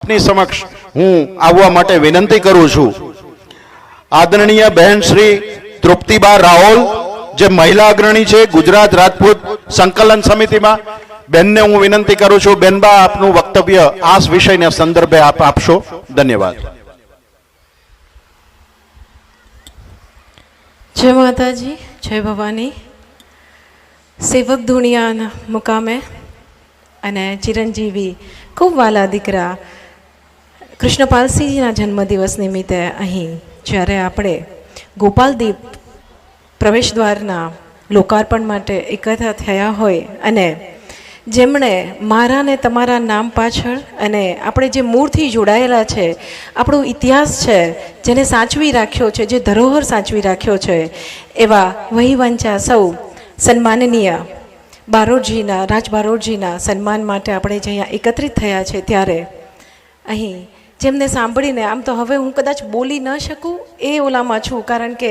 આપની સમક્ષ હું આવવા માટે વિનંતી કરું છું. આદરણીય બહેન શ્રી તૃપ્તિબા રાઓલ, જે મહિલા અગ્રણી છે ગુજરાત રાજપૂત સંકલન સમિતિમાં, બેનને હું વિનંતી કરું છું, બેનબા આપનું વક્તવ્ય આ વિષયના સંદર્ભે આપ આપશો. ધન્યવાદ. જય માતાજી, જય ભવાની. સેવક ધુણિયાના મુકામે અને ચિરંજીવી ખૂબ વાલા દીકરા કૃષ્ણપાલસિંહજીના જન્મદિવસ નિમિત્તે અહીં જ્યારે આપણે ગોપાલદીપ પ્રવેશદ્વારના લોકાર્પણ માટે એકઠા થયા હોય અને જેમણે મારા ને તમારા નામ પાછળ અને આપણે જે મૂળથી જોડાયેલા છે, આપણો ઇતિહાસ છે, જેને સાચવી રાખ્યો છે, જે ધરોહર સાચવી રાખ્યો છે, એવા વહીવંચા સૌ સન્માનનીય બારોટજીના, રાજ બારોટજીના સન્માન માટે આપણે જે અહીંયા એકત્રિત થયા છે, ત્યારે અહીં જેમને સાંભળીને આમ તો હવે હું કદાચ બોલી ન શકું એ ઓલામાં છું, કારણ કે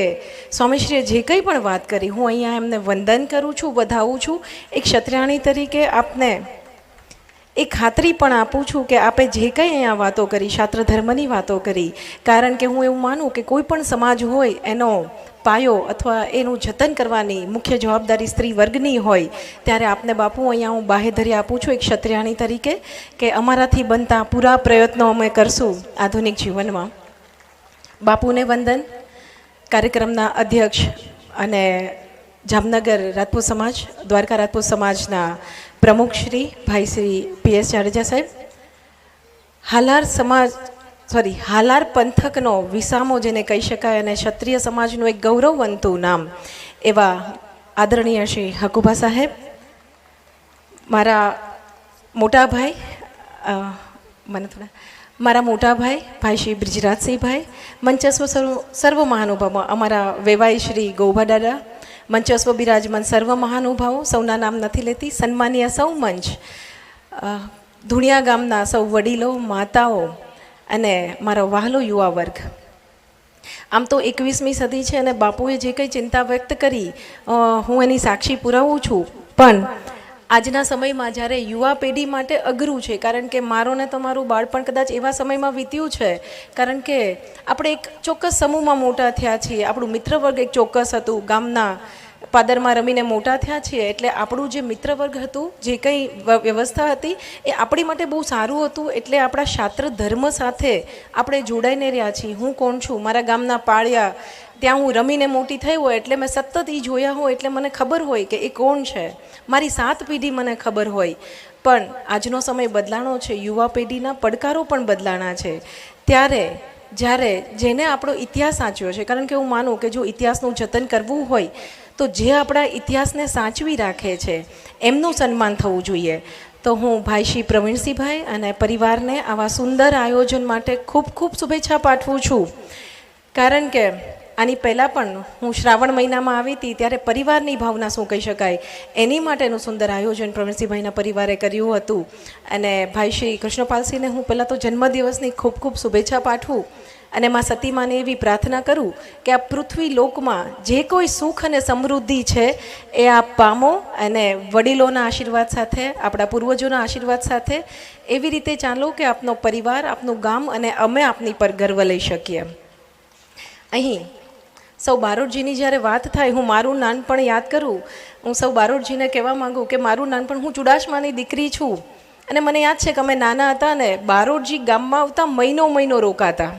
સ્વામીશ્રીએ જે કંઈ પણ વાત કરી, હું અહીંયા એમને વંદન કરું છું, વધાવું છું. એક ક્ષત્રિયાણી તરીકે આપને એક ખાતરી પણ આપું છું કે આપે જે કંઈ અહીંયા વાતો કરી, શાસ્ત્ર ધર્મની વાતો કરી, કારણ કે હું એવું માનું કે કોઈ પણ સમાજ હોય એનો પાયો અથવા એનું જતન કરવાની મુખ્ય જવાબદારી સ્ત્રી વર્ગની હોય, ત્યારે આપને બાપુ અહીંયા હું બાહેધરી આપું છું એક ક્ષત્રિયાણી તરીકે કે અમારાથી બનતા પૂરા પ્રયત્નો અમે કરશું આધુનિક જીવનમાં. બાપુને વંદન. કાર્યક્રમના અધ્યક્ષ અને જામનગર રાજપૂત સમાજ, દ્વારકા રાજપૂત સમાજના પ્રમુખ શ્રી ભાઈ શ્રી PS જાડેજા સાહેબ, હાલાર પંથકનો વિસામો જેને કહી શકાય અને ક્ષત્રિય સમાજનું એક ગૌરવવંતું નામ એવા આદરણીય શ્રી હકુબા સાહેબ, મારા મોટાભાઈ ભાઈ શ્રી બ્રિજરાજસિંહભાઈ, મંચસ્વ સર્વ મહાનુભાવો, અમારા વેવાઈ શ્રી ગોભા દાદા, મંચસ્વ બિરાજમાન સર્વ મહાનુભાવો, સૌના નામ નથી લેતી, સન્માનીય સૌ મંચ, ધુણિયા ગામના સૌ વડીલો, માતાઓ અને મારો વહાલો યુવા વર્ગ. આમ તો 21મી સદી છે અને બાપુએ જે કંઈ ચિંતા વ્યક્ત કરી હું એની સાક્ષી પુરાવું છું, પણ આજના સમયમાં જ્યારે યુવા પેઢી માટે અઘરું છે, કારણ કે મારો ને તમારું બાળપણ કદાચ એવા સમયમાં વીત્યું છે, કારણ કે આપણે એક ચોક્કસ સમૂહમાં મોટા થયા છીએ, આપણું મિત્ર વર્ગ એક ચોક્કસ હતું, ગામના પાદરમાં રમીને મોટા થયા છીએ, એટલે આપણું જે મિત્ર વર્ગ હતું, જે કંઈ વ્યવસ્થા હતી એ આપણી માટે બહુ સારું હતું, એટલે આપણા શાસ્ત્ર ધર્મ સાથે આપણે જોડાઈને રહ્યા છીએ. હું કોણ છું, મારા ગામના પાળિયા, ત્યાં હું રમીને મોટી થઈ હોય એટલે મેં સતત એ જોયા હોય, એટલે મને ખબર હોય કે એ કોણ છે, મારી 7 પેઢી મને ખબર હોય. પણ આજનો સમય બદલાણો છે, યુવા પેઢીના પડકારો પણ બદલાણા છે, ત્યારે જ્યારે જેને આપણો ઇતિહાસ સાચ્યો છે, કારણ કે હું માનું કે જો ઇતિહાસનું જતન કરવું હોય તો જે આપણા ઇતિહાસને સાચવી રાખે છે એમનું સન્માન થવું જોઈએ. તો હું ભાઈ શ્રી પ્રવીણસિંહભાઈ અને પરિવારને આવા સુંદર આયોજન માટે ખૂબ ખૂબ શુભેચ્છા પાઠવું છું, કારણ કે આની પહેલાં પણ હું શ્રાવણ મહિનામાં આવી હતી ત્યારે પરિવારની ભાવના શું કહી શકાય એની માટેનું સુંદર આયોજન પ્રવીણસિંહભાઈના પરિવારે કર્યું હતું. અને ભાઈ શ્રી કૃષ્ણપાલસિંહને હું પહેલાં તો જન્મદિવસની ખૂબ ખૂબ શુભેચ્છા પાઠવું અને માં સતીમાને એવી પ્રાર્થના કરું કે આ પૃથ્વી લોકમાં જે કોઈ સુખ અને સમૃદ્ધિ છે એ આપ પામો, અને વડીલોના આશીર્વાદ સાથે, આપણા પૂર્વજોના આશીર્વાદ સાથે એવી રીતે ચાલો કે આપનો પરિવાર, આપનું ગામ અને અમે આપની પર ગર્વ લઈ શકીએ. અહીં સૌ બારોટજીની જ્યારે વાત થાય, હું મારું નાનપણ યાદ કરું, હું સૌ બારોટજીને કહેવા માગું કે મારું નાનપણ, હું ચુડાસમાની દીકરી છું અને મને યાદ છે કે અમે નાના હતા ને બારોટજી ગામમાં આવતા મહિનો રોકાતા,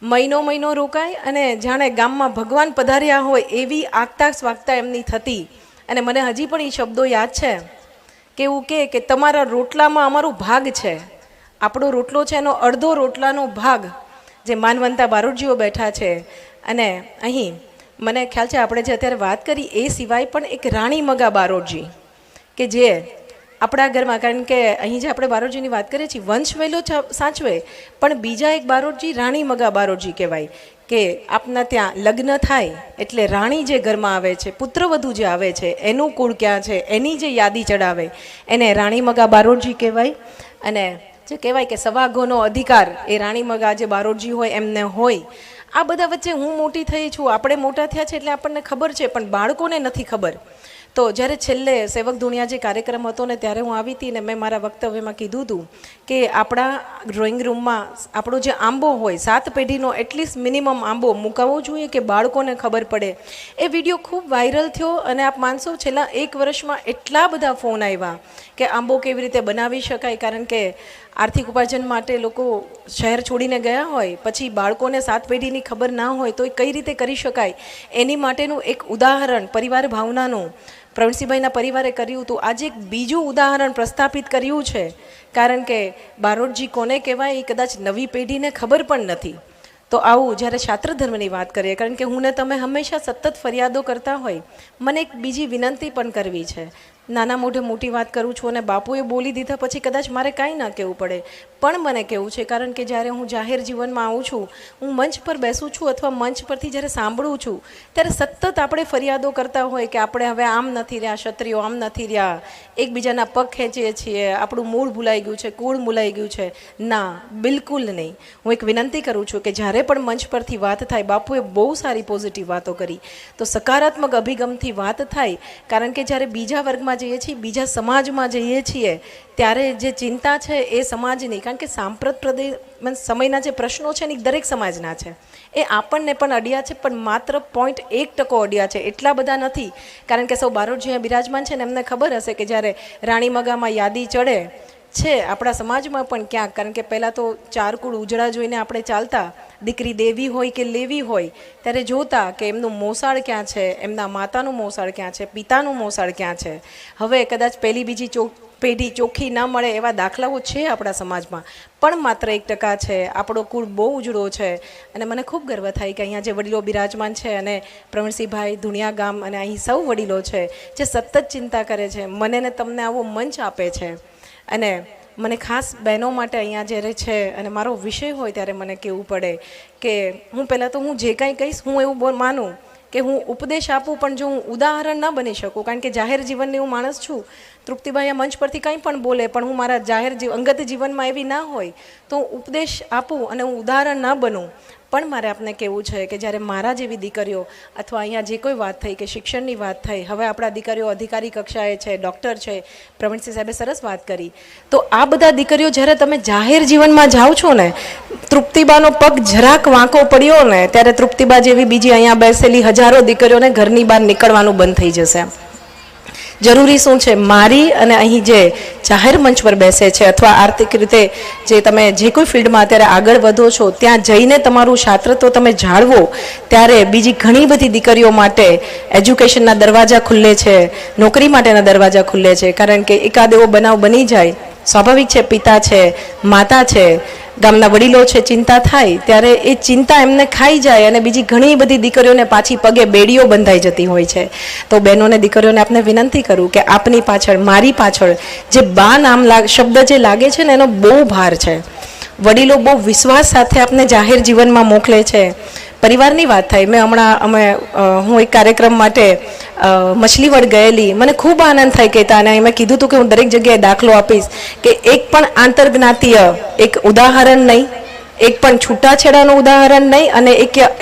મહિનો રોકાય અને જાણે ગામમાં ભગવાન પધાર્યા હોય એવી આગતા સ્વાગતા એમની થતી. અને મને હજી પણ એ શબ્દો યાદ છે કે એવું કે તમારા રોટલામાં અમારો ભાગ છે, આપણો રોટલો છે એનો અડધો રોટલાનો ભાગ, જે માનવંતા બારોટજીઓ બેઠા છે. અને અહીં મને ખ્યાલ છે આપણે જે અત્યારે વાત કરી એ સિવાય પણ એક રાણી મગા બારોટજી કે જે આપણા ઘરમાં, કારણ કે અહીં જે આપણે બારોટજીની વાત કરીએ છીએ વંશ વહેલો સાચવે, પણ બીજા એક બારોટજી રાણી મગા બારોટજી કહેવાય કે આપના ત્યાં લગ્ન થાય એટલે રાણી જે ઘરમાં આવે છે, પુત્રવધુ જે આવે છે, એનું કુળ ક્યાં છે એની જે યાદી ચડાવે એને રાણી મગા બારોટજી કહેવાય. અને જે કહેવાય કે સવાગોનો અધિકાર એ રાણી મગા જે બારોટજી હોય એમને હોય. આ બધા વચ્ચે હું મોટી થઈ છું, આપણે મોટા થયા છે એટલે આપણને ખબર છે, પણ બાળકોને નથી ખબર. તો જ્યારે છેલ્લે સેવક ધૂણિયા જે કાર્યક્રમ હતો ને ત્યારે હું આવી હતી ને મેં મારા વક્તવ્યમાં કીધું હતું કે આપણા ડ્રોઈંગ રૂમમાં આપણો જે આંબો હોય 7 પેઢીનો એટલીસ્ટ મિનિમમ આંબો મુકાવવો જોઈએ કે બાળકોને ખબર પડે. એ વિડીયો ખૂબ વાયરલ થયો અને આપ માનશો છેલ્લા 1 વર્ષમાં એટલા બધા ફોન આવ્યા કે આંબો કેવી રીતે બનાવી શકાય, કારણ કે આર્થિક ઉપાર્જન માટે લોકો શહેર છોડીને ગયા હોય, પછી બાળકોને 7 પેઢીની ખબર ના હોય તો એ કઈ રીતે કરી શકાય એની માટેનું એક ઉદાહરણ પરિવાર ભાવનાનું પ્રવીણસિંહભાઈના પરિવારે કર્યું હતું. આજે એક બીજું ઉદાહરણ પ્રસ્થાપિત કર્યું છે, કારણ કે બારોટજી કોને કહેવાય એ કદાચ નવી પેઢીને ખબર પણ નથી. તો આવું જ્યારે છાત્ર ધર્મની વાત કરીએ, કારણ કે હું ને તમે હંમેશા સતત ફરિયાદો કરતા હોય, મને એક બીજી વિનંતી પણ કરવી છે. નાના મોઢે મોટી વાત કરું છું અને બાપુએ બોલી દીધા પછી કદાચ મારે કાંઈ ના કહેવું પડે, પણ મને કહેવું છે, કારણ કે જ્યારે હું જાહેર જીવનમાં આવું છું, હું મંચ પર બેસું છું અથવા મંચ પરથી જ્યારે સાંભળું છું ત્યારે સતત આપણે ફરિયાદો કરતા હોય કે આપણે હવે આમ નથી રહ્યા, ક્ષત્રિયો આમ નથી રહ્યા, એકબીજાના પગ ખેંચીએ છીએ, આપણું મૂળ ભૂલાઈ ગયું છે, કુળ ભૂલાઈ ગયું છે. ના, બિલકુલ નહીં. હું એક વિનંતી કરું છું કે જ્યારે પણ મંચ પરથી વાત થાય, બાપુએ બહુ સારી પોઝિટિવ વાતો કરી, તો સકારાત્મક અભિગમથી વાત થાય, કારણ કે જ્યારે બીજા વર્ગમાં જઈએ છીએ, બીજા સમાજમાં જઈએ છીએ, ત્યારે જે ચિંતા છે એ સમાજની, કારણ કે સાંપ્રત સમયના જે પ્રશ્નો છે ને દરેક સમાજના છે, એ આપણને પણ અડ્યા છે, પણ માત્ર 0.1% અડ્યા છે, એટલા બધા નથી. કારણ કે સૌ બારોટ જ્યાં બિરાજમાન છે ને એમને ખબર હશે કે જ્યારે રાણીમગામાં યાદી ચડે છે આપણા સમાજમાં પણ ક્યાંક, કારણ કે પહેલાં તો 4 કુળ ઉજળા જોઈને આપણે ચાલતા, દીકરી દેવી હોય કે લેવી હોય ત્યારે જોતા કે એમનું મોસાળ ક્યાં છે, એમના માતાનું મોસાળ ક્યાં છે, પિતાનું મોસાળ ક્યાં છે. હવે કદાચ પહેલી બીજી પેઢી ચોખ્ખી ના મળે એવા દાખલાઓ છે આપણા સમાજમાં, પણ માત્ર 1% છે. આપણો કુળ બહુ ઉજળો છે અને મને ખૂબ ગર્વ થાય કે અહીંયા જે વડીલો બિરાજમાન છે અને પ્રવીણસિંહભાઈ ધુણિયા ગામ અને અહીં સૌ વડીલો છે જે સતત ચિંતા કરે છે, મને ને તમને આવો મંચ આપે છે. અને મને ખાસ બહેનો માટે અહીંયા જ્યારે છે અને મારો વિષય હોય ત્યારે મને કહેવું પડે કે હું પહેલાં તો હું જે કાંઈ કહીશ હું એવું માનું કે હું ઉપદેશ આપું, પણ જો હું ઉદાહરણ ન બની શકું, કારણ કે જાહેર જીવનની હું માણસ છું. તૃપ્તિભાઈ આ મંચ પરથી કંઈ પણ બોલે, પણ હું મારા જાહેર અંગત જીવનમાં એવી ના હોય તો હું ઉપદેશ આપું અને હું ઉદાહરણ ન બનું. પણ મારે આપને કહેવું છે કે જ્યારે મારા જેવી દીકરીઓ અથવા અહીંયા જે કોઈ વાત થઈ કે શિક્ષણની વાત થઈ, હવે આપણા દીકરીઓ અધિકારી કક્ષાએ છે, ડૉક્ટર છે, પ્રવીણસિંહ સાહેબે સરસ વાત કરી, તો આ બધા દીકરીઓ જ્યારે તમે જાહેર જીવનમાં જાઓ છો ને, તૃપ્તિબાનો પગ જરાક વાંકો પડ્યો ને ત્યારે તૃપ્તિબા જેવી બીજી અહીંયા બેસેલી હજારો દીકરીઓને ઘરની બહાર નીકળવાનું બંધ થઈ જશે. જરૂરી શું છે, મારી અને અહીં જે જાહેર મંચ પર બેસે છે અથવા આર્થિક રીતે જે તમે જે કોઈ ફિલ્ડમાં અત્યારે આગળ વધો છો ત્યાં જઈને તમારું છાત્રત્વ તમે જાળવો, ત્યારે બીજી ઘણી બધી દીકરીઓ માટે એજ્યુકેશનના દરવાજા ખુલ્લે છે, નોકરી માટેના દરવાજા ખુલ્લે છે. કારણ કે એકાદ એવો બનાવ બની જાય, સ્વાભાવિક છે, પિતા છે, માતા છે, ગામના વડીલો છે, ચિંતા થાય ત્યારે એ ચિંતા એમને ખાઈ જાય અને બીજી ઘણી બધી દીકરીઓને પાછી પગે બેડીઓ બંધાઈ જતી હોય છે. તો બહેનોને દીકરીઓને આપને વિનંતી કરું કે આપની પાછળ, મારી પાછળ જે બા નામ શબ્દ જે લાગે છે ને એનો બહુ ભાર છે. વડીલો બહુ વિશ્વાસ સાથે આપને જાહેર જીવનમાં મોકલે છે. પરિવારની વાત થાય, મેં હમણાં હું એક કાર્યક્રમ માટે મછલીવડ ગયેલી, મને ખૂબ આનંદ થાય કહેતા, અને મેં કીધું હતું કે હું દરેક જગ્યાએ દાખલો આપીશ કે એક પણ આંતરજ્ઞાતીય એક ઉદાહરણ નહીં, એક પણ છૂટાછેડાનું ઉદાહરણ નહીં અને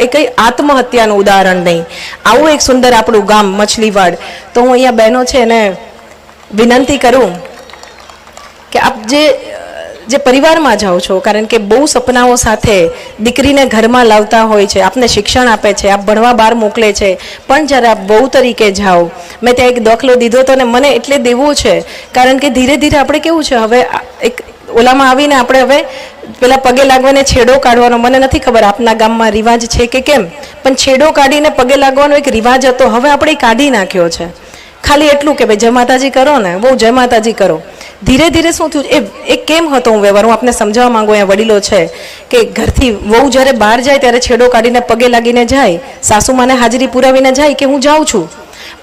એક આત્મહત્યાનું ઉદાહરણ નહીં. આવું એક સુંદર આપણું ગામ મછલીવડ. તો હું અહીંયા બહેનો છે એને વિનંતી કરું કે આપ જે પરિવારમાં જાઓ છો, કારણ કે બહુ સપનાઓ સાથે દીકરીને ઘરમાં લાવતા હોય છે, આપને શિક્ષણ આપે છે, આપ ભણવા બહાર મોકલે છે, પણ જ્યારે આપ વહુ તરીકે જાઓ, મેં ત્યાં એક દાખલો દીધો હતો અને મને એટલે દેવો છે, કારણ કે ધીરે ધીરે આપણે કેવું છે, હવે એક ઓલામાં આવીને આપણે હવે પેલા પગે લાગવાને છેડો કાઢવાનો, મને નથી ખબર આપના ગામમાં રિવાજ છે કે કેમ, પણ છેડો કાઢીને પગે લાગવાનો એક રિવાજ હતો, હવે આપણે કાઢી નાખ્યો છે. ખાલી એટલું કે ભાઈ જય માતાજી કરો ને, બહુ જય માતાજી કરો. ધીરે ધીરે શું થયું એ કેમ હતો હું વ્યવહાર, હું આપને સમજાવવા માંગુ. અહીંયા વડીલો છે કે ઘરથી વહુ જ્યારે બહાર જાય ત્યારે છેડો કાઢીને પગે લાગીને જાય, સાસુમાને હાજરી પુરાવીને જાય કે હું જાઉં છું,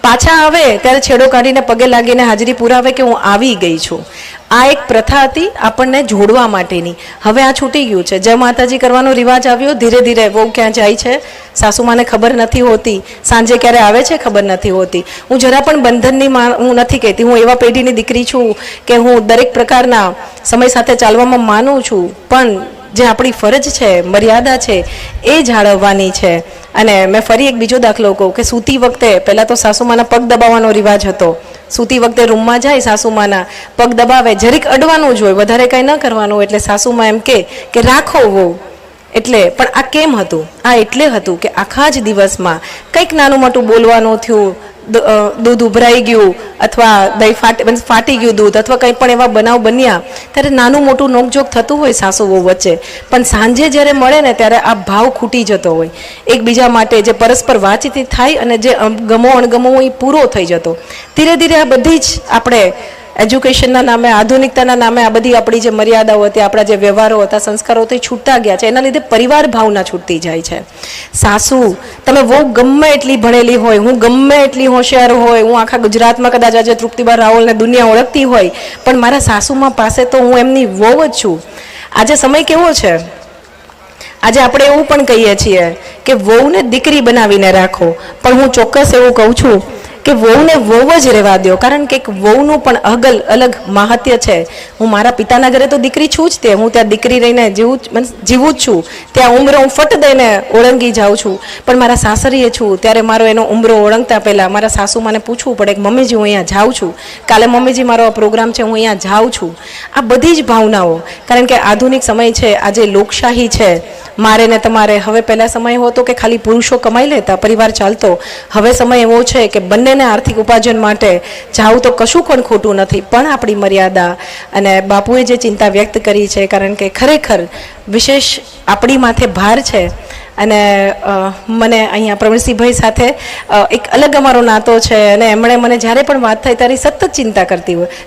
પાછા આવે ત્યારે છેડો કાઢીને પગે લાગીને હાજરી પુરાવે કે હું આવી ગઈ છું. આ એક પ્રથા હતી આપણને જોડવા માટેની, હવે આ છૂટી ગયું છે. જય માતાજી કરવાનો રિવાજ આવ્યો, ધીરે ધીરે વહુ ક્યાં જાય છે સાસુમાને ખબર નથી હોતી, સાંજે ક્યારે આવે છે ખબર નથી હોતી. હું જરા પણ બંધનની હું નથી કહેતી, હું એવા પેઢીની દીકરી છું કે હું દરેક પ્રકારના સમય સાથે ચાલવામાં માનું છું, પણ જે આપણી ફરજ છે, મર્યાદા છે, એ જાળવવાની છે. અને મેં ફરી એક બીજો દાખલો કહું કે સૂતી વખતે પહેલાં તો સાસુમાના પગ દબાવવાનો રિવાજ હતો. સૂતી વખતે રૂમમાં જાય સાસુમાના પગ દબાવે, જરીક અડવાનું જ હોય, વધારે કંઈ ન કરવાનું હોય. એટલે સાસુમાં એમ કે રાખો વહુ. એટલે પણ આ કેમ હતું? આ એટલે હતું કે આખા જ દિવસમાં કંઈક નાનું મોટું બોલવાનું થયું, દૂધ ઉભરાઈ ગયું અથવા દહીં ફાટી ગયું દૂધ અથવા કંઈ પણ એવા બનાવ બન્યા ત્યારે નાનું મોટું નોકઝોક થતું હોય સાસુ વહુ વચ્ચે. પણ સાંજે જ્યારે મળે ને ત્યારે આ ભાવ ખૂટી જતો હોય એકબીજા માટે, જે પરસ્પર વાતચીત થાય અને જે ગમો અણગમો એ પૂરો થઈ જતો. ધીરે ધીરે આ બધી જ આપણે એજ્યુકેશનના નામે, આધુનિકતાના નામે આ બધી આપણી જે મર્યાદાઓ હતી, આપણા જે વ્યવહારો હતા, સંસ્કારો હતા, એ છૂટતા ગયા છે. એના લીધે પરિવાર ભાવના છૂટતી જાય છે. સાસુ, તમે બહુ ગમે એટલી ભણેલી હોય, હું ગમે એટલી હોશિયાર હોય, હું આખા ગુજરાતમાં કદાચ આજે તૃપ્તિબા રાવલને દુનિયા ઓળખતી હોય, પણ મારા સાસુમાં પાસે તો હું એમની વહુ જ છું. આજે સમય કેવો છે? આજે આપણે એવું પણ કહીએ છીએ કે વહુને દીકરી બનાવીને રાખો, પણ હું ચોક્કસ એવું કહું છું કે વહુને વહુ જ રહેવા દો. કારણ કે એક વહુનું પણ અલગ મહાત્ય છે. હું મારા પિતાના ઘરે તો દીકરી છું જ તે, હું ત્યાં દીકરી રહીને જીવું જ છું. ત્યાં ઉંમરો હું ફટ દઈને ઓળંગી જાઉં છું. પણ મારા સાસરીએ છું ત્યારે મારો એનો ઉંમરો ઓળંગતા પહેલાં મારા સાસુમાને પૂછવું પડે કે મમ્મીજી હું અહીંયા જાઉં છું, કાલે મમ્મીજી મારો આ પ્રોગ્રામ છે, હું અહીંયા જાઉં છું. આ બધી જ ભાવનાઓ, કારણ કે આધુનિક સમય છે, આજે લોકશાહી છે, મારે ને તમારે. હવે પહેલાં સમય હતો કે ખાલી પુરુષો કમાઈ લેતા, પરિવાર ચાલતો. હવે સમય એવો છે કે બંનેને આર્થિક ઉપાર્જન માટે જાવું તો કશું પણ ખોટું નથી, પણ આપણી મર્યાદા. અને બાપુએ જે ચિંતા વ્યક્ત કરી છે, કારણ કે ખરેખર વિશેષ આપણી માથે ભાર છે. અને મને અહીંયા પ્રવીણસિંહભાઈ સાથે એક અલગ અમારો નાતો છે અને એમણે મને જ્યારે પણ વાત થાય ત્યારે સતત ચિંતા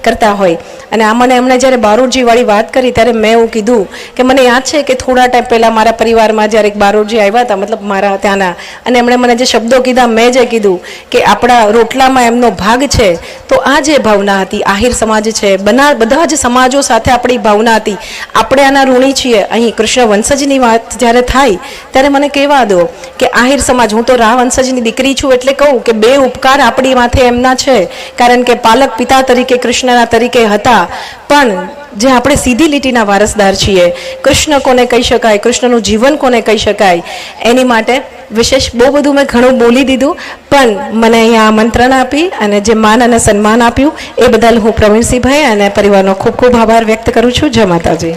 કરતા હોય. અને આ મને એમણે જ્યારે બારોટજીવાળી વાત કરી ત્યારે મેં એવું કીધું કે મને યાદ છે કે થોડા ટાઈમ પહેલાં મારા પરિવારમાં જ્યારે એક બારોટજી આવ્યા હતા, મતલબ મારા ત્યાંના, અને એમણે મને જે શબ્દો કીધા, મેં જે કીધું કે આપણા રોટલામાં એમનો ભાગ છે. તો આ જે ભાવના હતી, આહિર સમાજ છે, બધા જ સમાજો સાથે આપણી ભાવના હતી. આપણે આના ઋણી છીએ. અહીં કૃષ્ણ વંશજની વાત જ્યારે થાય ત્યારે મને કહેવા દો કે આહિર સમાજ, હું તો રા વંશજની દીકરી છું એટલે કહું કે બે ઉપકાર આપણી માથે એમના છે. કારણ કે પાલક પિતા તરીકે કૃષ્ણના તરીકે હતા, પણ જે આપણે સીધી લીટીના વારસદાર છીએ. કૃષ્ણ કોને કહી શકાય, કૃષ્ણનું જીવન કોને કહી શકાય, એની માટે વિશેષ બહુ બધું મેં ઘણું બોલી દીધું. પણ મને અહીંયા આમંત્રણ આપી અને જે માન અને સન્માન આપ્યું એ બદલ હું પ્રવીણસિંહભાઈ અને પરિવારનો ખૂબ ખૂબ આભાર વ્યક્ત કરું છું. જય માતાજી.